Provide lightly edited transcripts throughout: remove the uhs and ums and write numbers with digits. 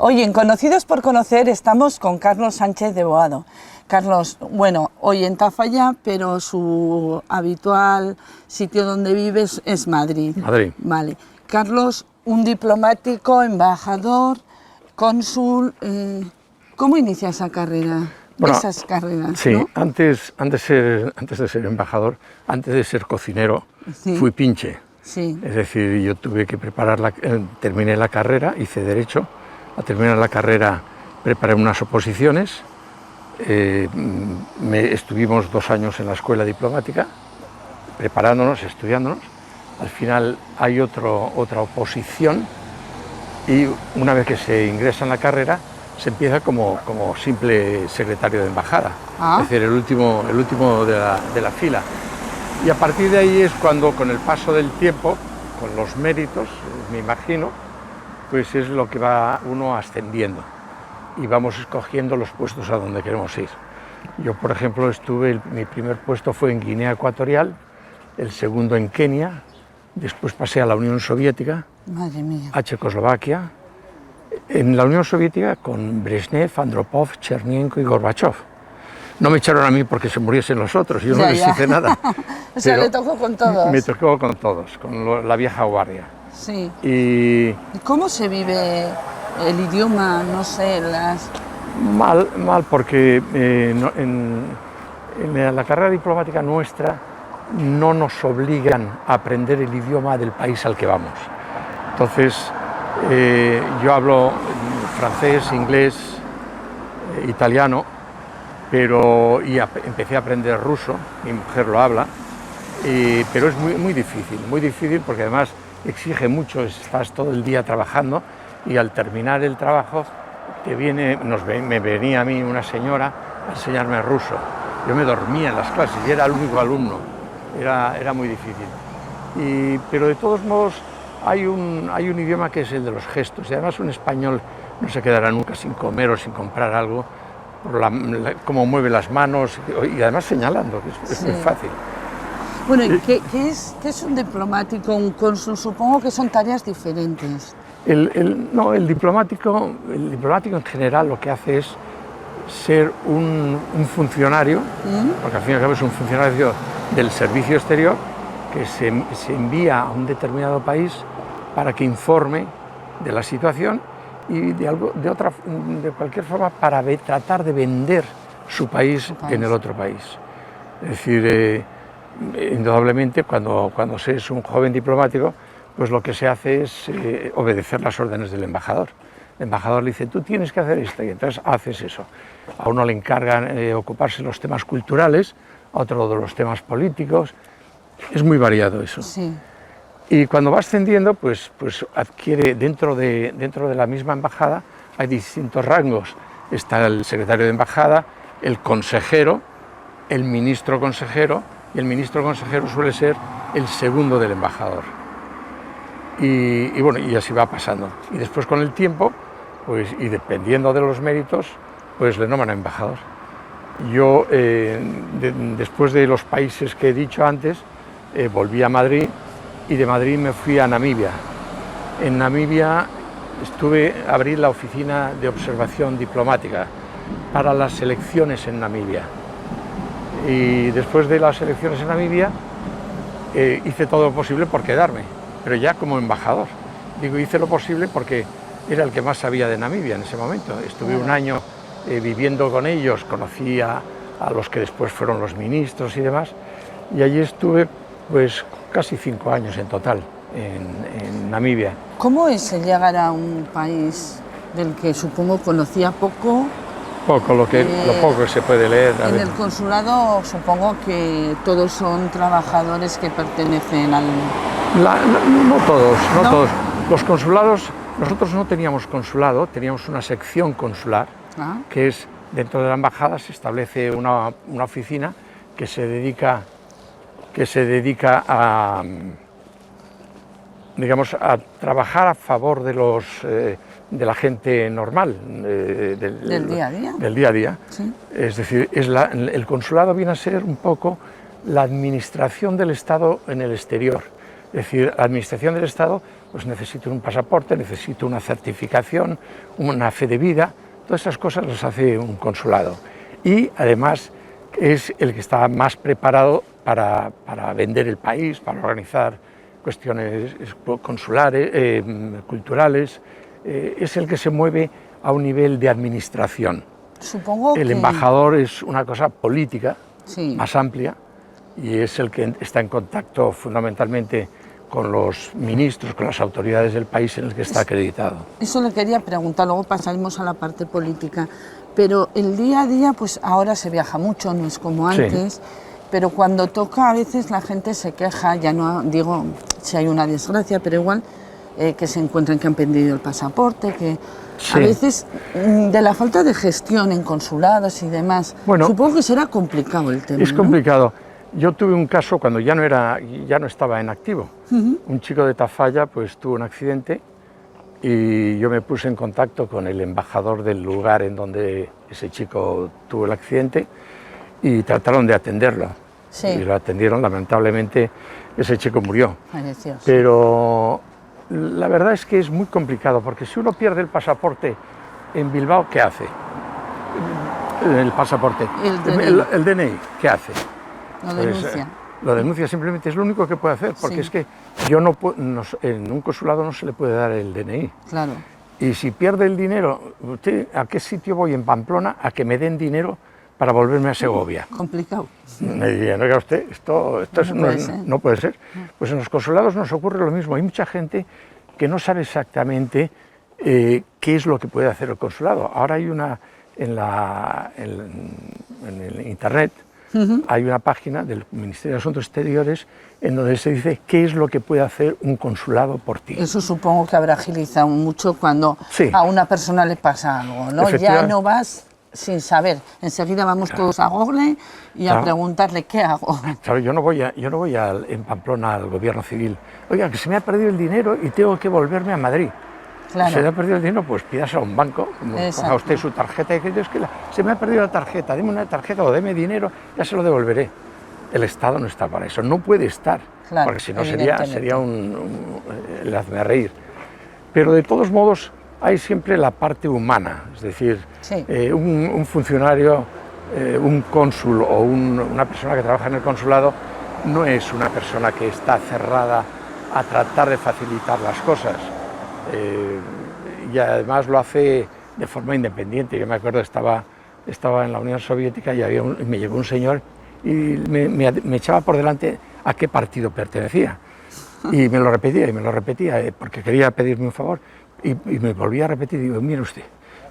Oye, en Conocidos por Conocer estamos con Carlos Sánchez de Boado. Carlos, bueno, hoy en Tafalla, pero su habitual sitio donde vives es Madrid. Madrid. Vale. Carlos, un diplomático, embajador, cónsul. ¿Cómo inicia esa carrera? Bueno, esas carreras, sí, ¿no? antes de ser embajador, antes de ser cocinero, Sí. fui pinche. Sí. Es decir, yo tuve que terminé la carrera, hice Derecho, al terminar la carrera preparé unas oposiciones, estuvimos 2 años en la escuela diplomática, preparándonos, estudiándonos, al final hay otra oposición y una vez que se ingresa en la carrera, se empieza como simple secretario de embajada, es decir, el último de la fila. Y a partir de ahí es cuando, con el paso del tiempo, con los méritos, me imagino, pues es lo que va uno ascendiendo y vamos escogiendo los puestos a donde queremos ir. Yo, por ejemplo, mi primer puesto fue en Guinea Ecuatorial, el segundo en Kenia, después pasé a la Unión Soviética, Madre mía. a Checoslovaquia, en la Unión Soviética con Brezhnev, Andropov, Chernienko y Gorbachev. No me echaron a mí porque se muriesen los otros, yo no les hice nada. O sea, le tocó con todos. Me tocó con todos, con la vieja guardia. Sí. Y ¿Cómo se vive el idioma? No sé, mal porque en la carrera diplomática nuestra no nos obligan a aprender el idioma del país al que vamos. Entonces, yo hablo francés, inglés, italiano, empecé a aprender ruso, mi mujer lo habla, pero es muy difícil porque además exige mucho, estás todo el día trabajando y al terminar el trabajo me venía a mí una señora a enseñarme ruso. Yo me dormía en las clases y era el único alumno, era muy difícil. Pero de todos modos hay un idioma que es el de los gestos y además un español no se quedará nunca sin comer o sin comprar algo, por cómo mueve las manos y además señalando, que es muy fácil. Bueno, ¿qué es un diplomático, un cónsul? Supongo que son tareas diferentes. El diplomático en general lo que hace es ser un funcionario, porque al fin y al cabo es un funcionario del servicio exterior que se envía a un determinado país para que informe de la situación y de cualquier forma para tratar de vender su país en el otro país. Es decir, indudablemente cuando se es un joven diplomático, pues lo que se hace es obedecer las órdenes del embajador. El embajador le dice, tú tienes que hacer esto, y entonces haces eso. A uno le encargan ocuparse de los temas culturales, a otro de los temas políticos. Es muy variado eso. Sí. Y cuando va ascendiendo, pues adquiere dentro de la misma embajada, hay distintos rangos. Está el secretario de embajada, el consejero, el ministro consejero, y el ministro consejero suele ser el segundo del embajador. Y así va pasando. Y después con el tiempo, pues, y dependiendo de los méritos, pues le nombran embajador. Yo, después de los países que he dicho antes, volví a Madrid y de Madrid me fui a Namibia. En Namibia abrí la oficina de observación diplomática para las elecciones en Namibia. Y después de las elecciones en Namibia hice todo lo posible por quedarme, pero ya como embajador. Digo, hice lo posible porque era el que más sabía de Namibia en ese momento. Estuve un año viviendo con ellos, conocí a los que después fueron los ministros y demás, y allí estuve pues casi 5 años en total en Namibia. ¿Cómo es el llegar a un país del que supongo conocía poco? Lo poco que se puede leer. En el consulado supongo que todos son trabajadores que pertenecen al... No todos. Los consulados, nosotros no teníamos consulado, teníamos una sección consular, que es dentro de la embajada se establece una oficina que se dedica a, digamos, a trabajar a favor de la gente normal, del día a día. Del día a día. Sí. Es decir, el consulado viene a ser un poco la administración del Estado en el exterior. decir, la Administración del Estado pues necesita un pasaporte, necesita una certificación, una fe de vida, todas esas cosas las hace un consulado. Y además es el que está más preparado para vender el país, para organizar cuestiones consulares, culturales, es el que se mueve a un nivel de administración. Supongo el embajador es una cosa política, sí, más amplia, y es el que está en contacto fundamentalmente con los ministros, con las autoridades del país en el que está acreditado. Eso le quería preguntar, luego pasaremos a la parte política, pero el día a día, pues ahora se viaja mucho, no es como antes, sí, pero cuando toca a veces la gente se queja, ya no digo si hay una desgracia, pero igual que se encuentran que han perdido el pasaporte, que sí, a veces de la falta de gestión en consulados y demás, bueno, supongo que será complicado el tema. Es complicado. ¿No? Yo tuve un caso cuando ya no estaba en activo. Un chico de Tafalla pues tuvo un accidente y yo me puse en contacto con el embajador del lugar en donde ese chico tuvo el accidente y trataron de atenderlo. Sí. Y lo atendieron, lamentablemente ese chico murió. Falleció, sí. Pero la verdad es que es muy complicado porque si uno pierde el pasaporte en Bilbao, ¿qué hace? El pasaporte, el DNI, ¿qué hace? Lo denuncia. Lo denuncia, simplemente es lo único que puede hacer, porque sí, es que yo no puedo, en un consulado no se le puede dar el DNI. Claro. Y si pierde el dinero, ¿usted a qué sitio voy en Pamplona a que me den dinero para volverme a Segovia? Complicado. Me diría, no, oiga usted, esto no puede ser. Pues en los consulados nos ocurre lo mismo. Hay mucha gente que no sabe exactamente qué es lo que puede hacer el consulado. Ahora hay una, en el internet, hay una página del Ministerio de Asuntos Exteriores en donde se dice qué es lo que puede hacer un consulado por ti. Eso supongo que habrá agilizado mucho cuando sí, a una persona le pasa algo, ¿no? Ya no vas sin saber, enseguida vamos todos a Google y a preguntarle qué hago. Claro, yo no voy en Pamplona al gobierno civil. Oiga, que se me ha perdido el dinero y tengo que volverme a Madrid. Claro. Si se le ha perdido el dinero, pues pídase a un banco, coja usted su tarjeta y dice, es que se me ha perdido la tarjeta, deme una tarjeta o deme dinero, ya se lo devolveré. El Estado no está para eso, no puede estar, claro, porque si no sería el hazme reír. Pero de todos modos hay siempre la parte humana, es decir, sí, un funcionario, un cónsul o una persona que trabaja en el consulado no es una persona que está cerrada a tratar de facilitar las cosas. Y además lo hace de forma independiente. Yo me acuerdo, estaba en la Unión Soviética y me llegó un señor y me echaba por delante a qué partido pertenecía. Y me lo repetía, porque quería pedirme un favor. Y me volvía a repetir, y digo, mire usted,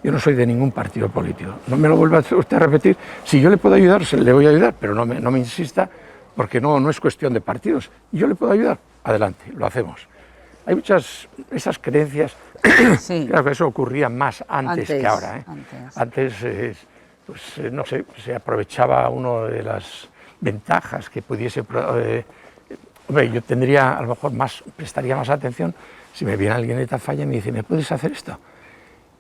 yo no soy de ningún partido político, no me lo vuelva usted a repetir. Si yo le puedo ayudar, le voy a ayudar, pero no me insista, porque no es cuestión de partidos. Yo le puedo ayudar, adelante, lo hacemos. Hay muchas esas creencias, sí, claro que eso ocurría más antes que ahora. Antes pues, no sé, se aprovechaba uno de las ventajas que pudiese... hombre, yo tendría, a lo mejor, prestaría más atención si me viene alguien de Tafalla y me dice, ¿me puedes hacer esto?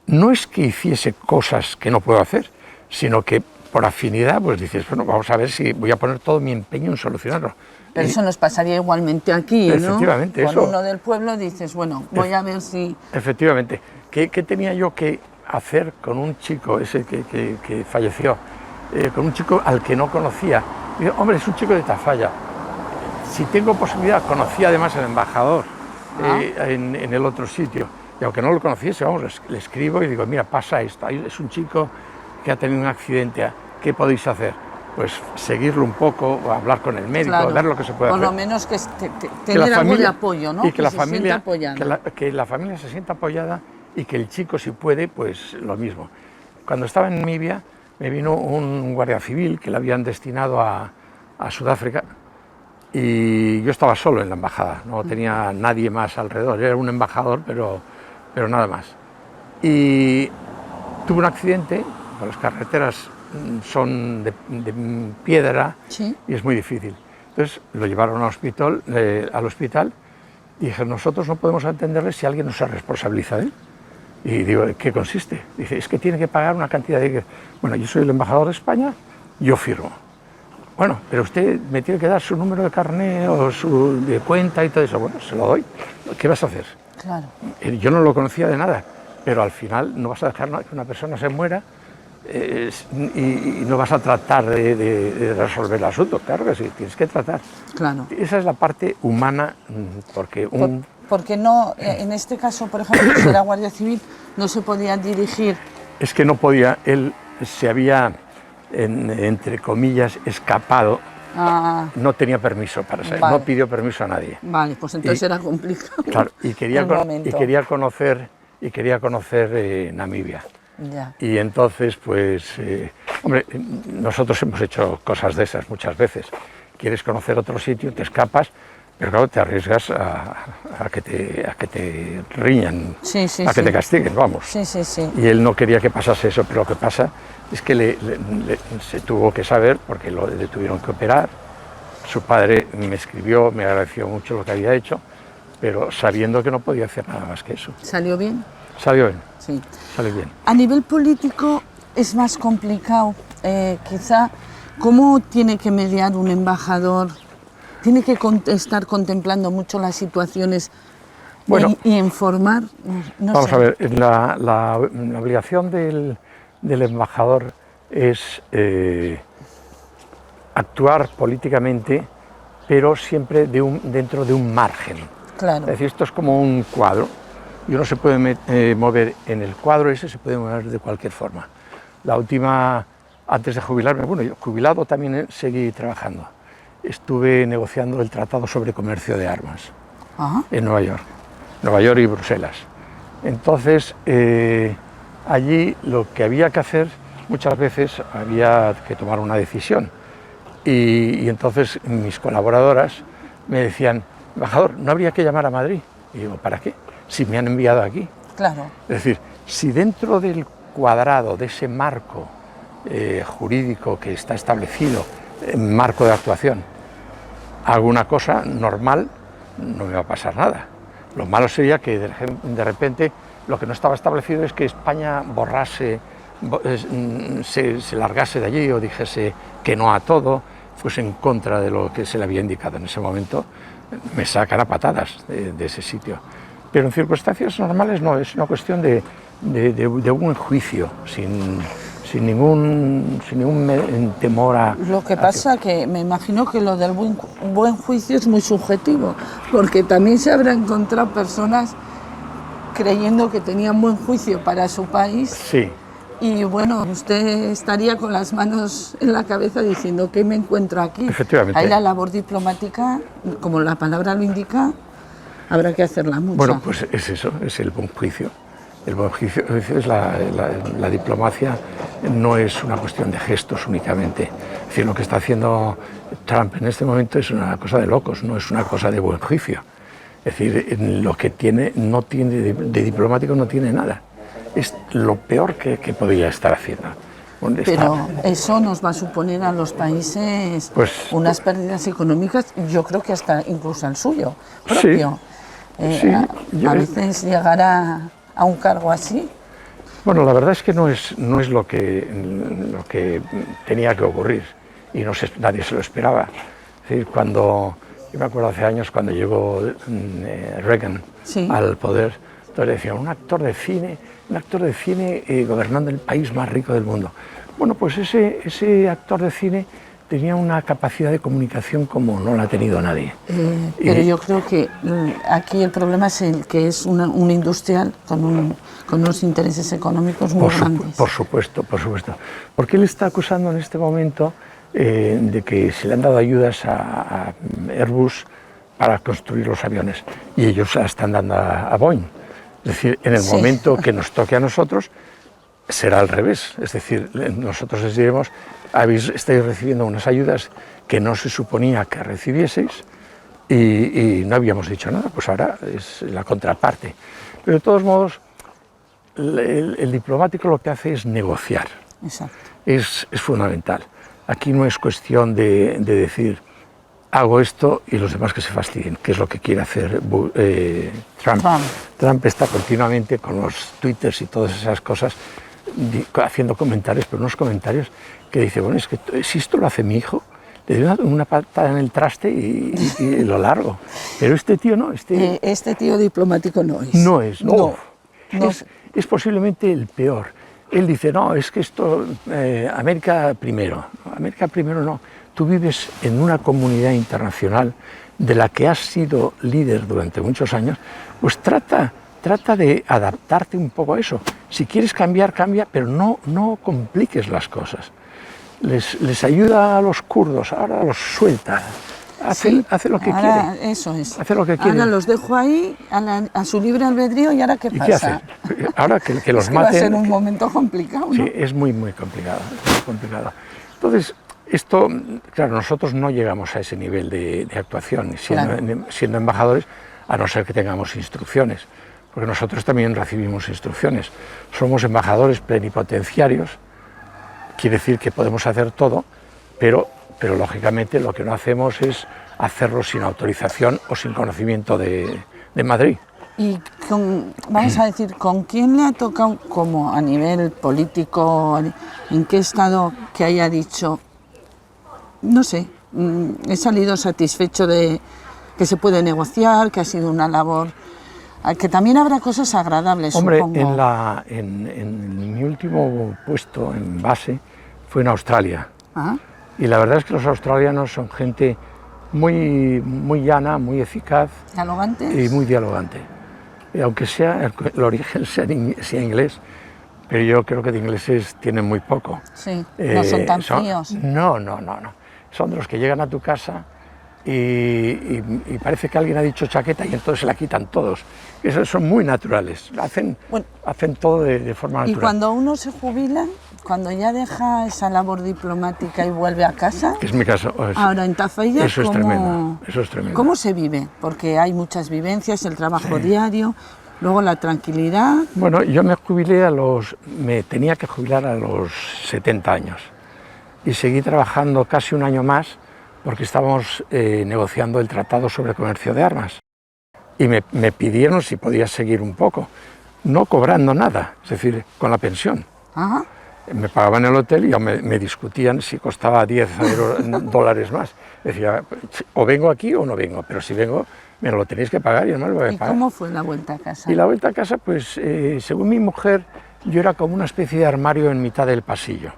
No es que hiciese cosas que no puedo hacer, sino que por afinidad, pues dices, bueno, vamos a ver si voy a poner todo mi empeño en solucionarlo. Pero eso nos pasaría igualmente aquí, ¿no? Efectivamente, con uno del pueblo dices, bueno, voy a ver si... Efectivamente. ¿Qué tenía yo que hacer con un chico ese que falleció? Con un chico al que no conocía. Y digo, hombre, es un chico de Tafalla. Si tengo posibilidad, conocí además al embajador en el otro sitio. Y aunque no lo conociese, vamos, le escribo y digo, mira, pasa esto. Es un chico que ha tenido un accidente. ¿Qué podéis hacer? Pues seguirlo un poco, hablar con el médico, claro, ver lo que se puede hacer. Por lo menos que tener algo de apoyo, ¿no? Y que la familia se sienta apoyada y que el chico, si puede, pues lo mismo. Cuando estaba en Namibia, me vino un guardia civil que le habían destinado a Sudáfrica y yo estaba solo en la embajada, no tenía nadie más alrededor, era un embajador, pero nada más. Y tuve un accidente, las carreteras son de piedra, sí, y es muy difícil. Entonces lo llevaron al hospital y dije, nosotros no podemos atenderle si alguien no se responsabiliza de él. Y digo, ¿qué consiste? Dice, es que tiene que pagar una cantidad de... Bueno, yo soy el embajador de España, yo firmo. bueno, pero usted me tiene que dar su número de carné o su de cuenta y todo eso. Bueno, se lo doy. ¿Qué vas a hacer? Claro. Yo no lo conocía de nada, pero al final no vas a dejar que una persona se muera y no vas a tratar de resolver el asunto. Claro que sí, tienes que tratar. Claro. Esa es la parte humana, porque porque no, en este caso, por ejemplo, si era Guardia Civil, no se podía dirigir. Es que no podía, él se había, entre comillas, escapado. No tenía permiso para salir, no pidió permiso a nadie. Vale, pues entonces era complicado. Claro, y quería conocer Namibia. Ya. Y entonces, pues, hombre, nosotros hemos hecho cosas de esas muchas veces. Quieres conocer otro sitio, te escapas, pero claro, te arriesgas a que te riñan, que te castiguen, vamos. Sí. Y él no quería que pasase eso, pero lo que pasa es que se tuvo que saber, porque le tuvieron que operar. Su padre me escribió, me agradeció mucho lo que había hecho, pero sabiendo que no podía hacer nada más que eso. ¿Salió bien? Salió bien. Sí. Salió bien. A nivel político es más complicado, quizá. ¿Cómo tiene que mediar un embajador? ¿Tiene que estar contemplando mucho las situaciones y informar? No vamos sé. A ver, la obligación del embajador es actuar políticamente, pero siempre dentro de un margen. Claro. Es decir, esto es como un cuadro, y uno se puede mover en el cuadro ese, se puede mover de cualquier forma. La última, antes de jubilarme, bueno, yo jubilado también seguí trabajando. Estuve negociando el Tratado sobre Comercio de Armas en Nueva York y Bruselas. Entonces, allí lo que había que hacer, muchas veces había que tomar una decisión. Y entonces mis colaboradoras me decían, embajador, ¿no habría que llamar a Madrid? Y digo, ¿para qué? Si me han enviado aquí. Claro. Es decir, si dentro del cuadrado, de ese marco jurídico que está establecido, marco de actuación, alguna cosa normal, no me va a pasar nada. Lo malo sería que de repente lo que no estaba establecido es que España borrase, se largase de allí o dijese que no a todo, fuese en contra de lo que se le había indicado en ese momento, me sacan a patadas de ese sitio. Pero en circunstancias normales no, es una cuestión de buen juicio, sin ningún temor a... Lo que pasa que me imagino que lo del buen juicio es muy subjetivo, porque también se habrá encontrado personas creyendo que tenían buen juicio para su país. Sí. Y bueno, usted estaría con las manos en la cabeza diciendo ¿qué me encuentro aquí? Efectivamente. Ahí la labor diplomática, como la palabra lo indica, habrá que hacerla mucho. Bueno, pues es eso, es el buen juicio. El buen juicio es la diplomacia, no es una cuestión de gestos únicamente. Es decir, lo que está haciendo Trump en este momento es una cosa de locos, no es una cosa de buen juicio. Es decir, lo que no tiene de diplomático no tiene nada. Es lo peor que podría estar haciendo. Pero eso nos va a suponer a los países unas pérdidas económicas, yo creo que hasta incluso al suyo propio. A veces llegar a un cargo así. Bueno, la verdad es que no es lo que tenía que ocurrir y nadie se lo esperaba. Es decir, yo me acuerdo hace años cuando llegó Reagan al poder, entonces decían, un actor de cine gobernando el país más rico del mundo. Bueno, pues ese actor de cine tenía una capacidad de comunicación como no la ha tenido nadie. Pero yo creo que aquí el problema es que es un industrial con unos intereses económicos muy grandes. Por supuesto. Porque él está acusando en este momento de que se le han dado ayudas a Airbus para construir los aviones y ellos se la están dando a Boeing. Es decir, en el momento que nos toque a nosotros será al revés. Es decir, nosotros les diremos, estáis recibiendo unas ayudas que no se suponía que recibieseis y no habíamos dicho nada, pues ahora es la contraparte. Pero de todos modos, el diplomático lo que hace es negociar. Exacto. Es fundamental. Aquí no es cuestión de decir, hago esto y los demás que se fastidien, que es lo que quiere hacer Trump. Trump está continuamente con los twitters y todas esas cosas haciendo comentarios, pero unos comentarios que dice, bueno, es que si esto lo hace mi hijo, le doy una patada en el traste y lo largo. Pero este tío no. Este tío diplomático no es. No es, no. No. Es posiblemente el peor. Él dice, no, es que esto, América primero. América primero no. Tú vives en una comunidad internacional de la que has sido líder durante muchos años, pues trata de adaptarte un poco a eso. Si quieres cambiar, cambia, pero no compliques las cosas. Les ayuda a los kurdos, ahora los suelta. Hace lo que quiere. Eso es. Hace lo que quiere. Ahora los dejo ahí a su libre albedrío y ahora ¿qué pasa? ¿Qué hace? Ahora que los maten. Va a ser un momento complicado, ¿no? Sí, es muy complicado. Es muy complicado. Entonces, esto, claro, nosotros no llegamos a ese nivel de actuación siendo embajadores, a no ser que tengamos instrucciones, porque nosotros también recibimos instrucciones. Somos embajadores plenipotenciarios, quiere decir que podemos hacer todo, pero lógicamente lo que no hacemos es hacerlo sin autorización o sin conocimiento de Madrid. Y vamos a decir, ¿con quién le ha tocado, como a nivel político, en qué estado que haya dicho, no sé, he salido satisfecho de que se puede negociar, que ha sido una labor, que también habrá cosas agradables, hombre, supongo? En mi último puesto en base fue en Australia. ¿Ah? Y la verdad es que los australianos son gente muy llana, muy eficaz. ¿Dialogantes? Y muy dialogante. Y aunque el origen sea inglés, pero yo creo que de ingleses tienen muy poco. Sí, no son tan fríos. No. Son de los que llegan a tu casa y parece que alguien ha dicho chaqueta y entonces se la quitan todos. Esos son muy naturales, hacen todo de forma natural. Y cuando uno se jubila, cuando ya deja esa labor diplomática y vuelve a casa, que es mi caso, ahora en Tafalla, eso es tremendo. ¿Cómo se vive? Porque hay muchas vivencias, el trabajo diario, luego la tranquilidad. Bueno, yo me tenía que jubilar a los 70 años y seguí trabajando casi un año más porque estábamos negociando el Tratado sobre Comercio de Armas. Y me pidieron si podía seguir un poco, no cobrando nada, es decir, con la pensión. Ajá. Me pagaban el hotel y me discutían si costaba $10 más. Decía, o vengo aquí o no vengo, pero si vengo me lo tenéis que pagar y no me lo voy a pagar. ¿Y cómo fue la vuelta a casa? Y la vuelta a casa, pues según mi mujer, yo era como una especie de armario en mitad del pasillo.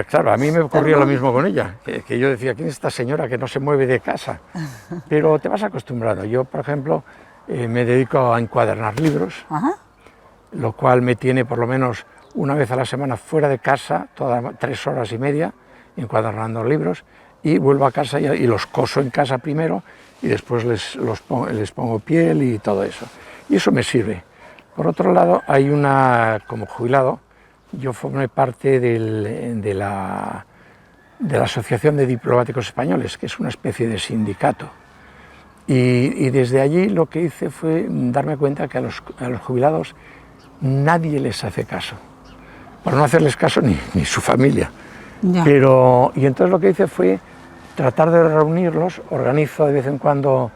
Claro, a mí me ocurría lo mismo con ella, que yo decía, ¿quién es esta señora que no se mueve de casa? Pero te vas acostumbrando. Yo, por ejemplo, me dedico a encuadernar libros, Ajá. lo cual me tiene por lo menos una vez a la semana fuera de casa, 3 horas y media, encuadernando libros, y vuelvo a casa y los coso en casa primero y después les pongo piel y todo eso. Y eso me sirve. Por otro lado, como jubilado, yo formé parte de la Asociación de Diplomáticos Españoles, que es una especie de sindicato. Y desde allí lo que hice fue darme cuenta que a los jubilados nadie les hace caso. Por no hacerles caso ni su familia. Ya. Y entonces lo que hice fue tratar de reunirlos, organizo de vez en cuando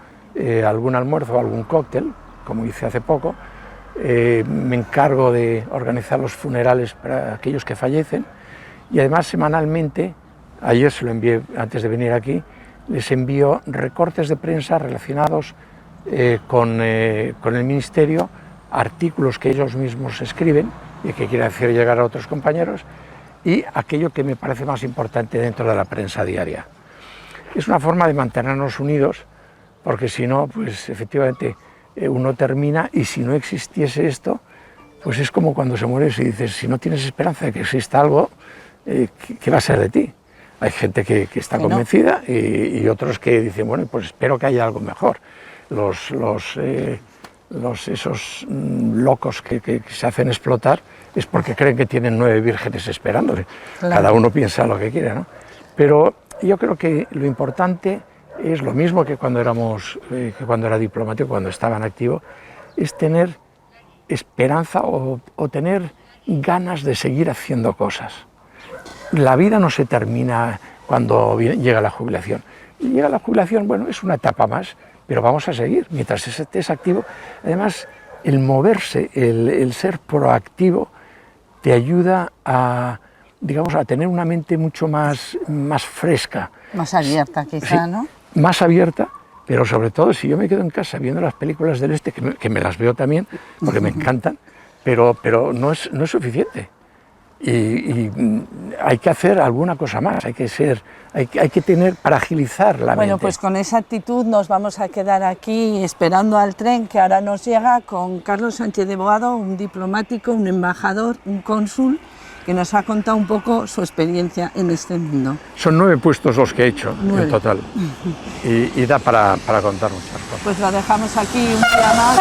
algún almuerzo o algún cóctel, como hice hace poco, me encargo de organizar los funerales para aquellos que fallecen y además semanalmente, ayer se lo envié antes de venir aquí, les envío recortes de prensa relacionados con el Ministerio, artículos que ellos mismos escriben y que quieren hacer llegar a otros compañeros y aquello que me parece más importante dentro de la prensa diaria. Es una forma de mantenernos unidos porque si no, pues efectivamente uno termina y si no existiese esto, pues es como cuando se muere y dices, si no tienes esperanza de que exista algo, ¿qué va a ser de ti? Hay gente que está convencida y otros que dicen, bueno, pues espero que haya algo mejor. Esos locos que se hacen explotar es porque creen que tienen 9 vírgenes esperándole. Claro. Cada uno piensa lo que quiere, ¿no? Pero yo creo que lo importante es lo mismo que cuando era diplomático, cuando estaba en activo, es tener esperanza o tener ganas de seguir haciendo cosas. La vida no se termina cuando llega la jubilación. Llega la jubilación, bueno, es una etapa más, pero vamos a seguir mientras estés activo. Además, el moverse, el ser proactivo, te ayuda a digamos, a tener una mente mucho más fresca. Más abierta quizá, ¿no? Más abierta, pero sobre todo si yo me quedo en casa viendo las películas del este, que me las veo también, porque me encantan, pero no es suficiente. Y hay que hacer alguna cosa más, hay que tener para agilizar la mente. Bueno, pues con esa actitud nos vamos a quedar aquí esperando al tren que ahora nos llega con Carlos Sánchez de Boado, un diplomático, un embajador, un cónsul, que nos ha contado un poco su experiencia en este mundo. Son 9 puestos los que he hecho en total y da para contar muchas cosas. Pues lo dejamos aquí un día más.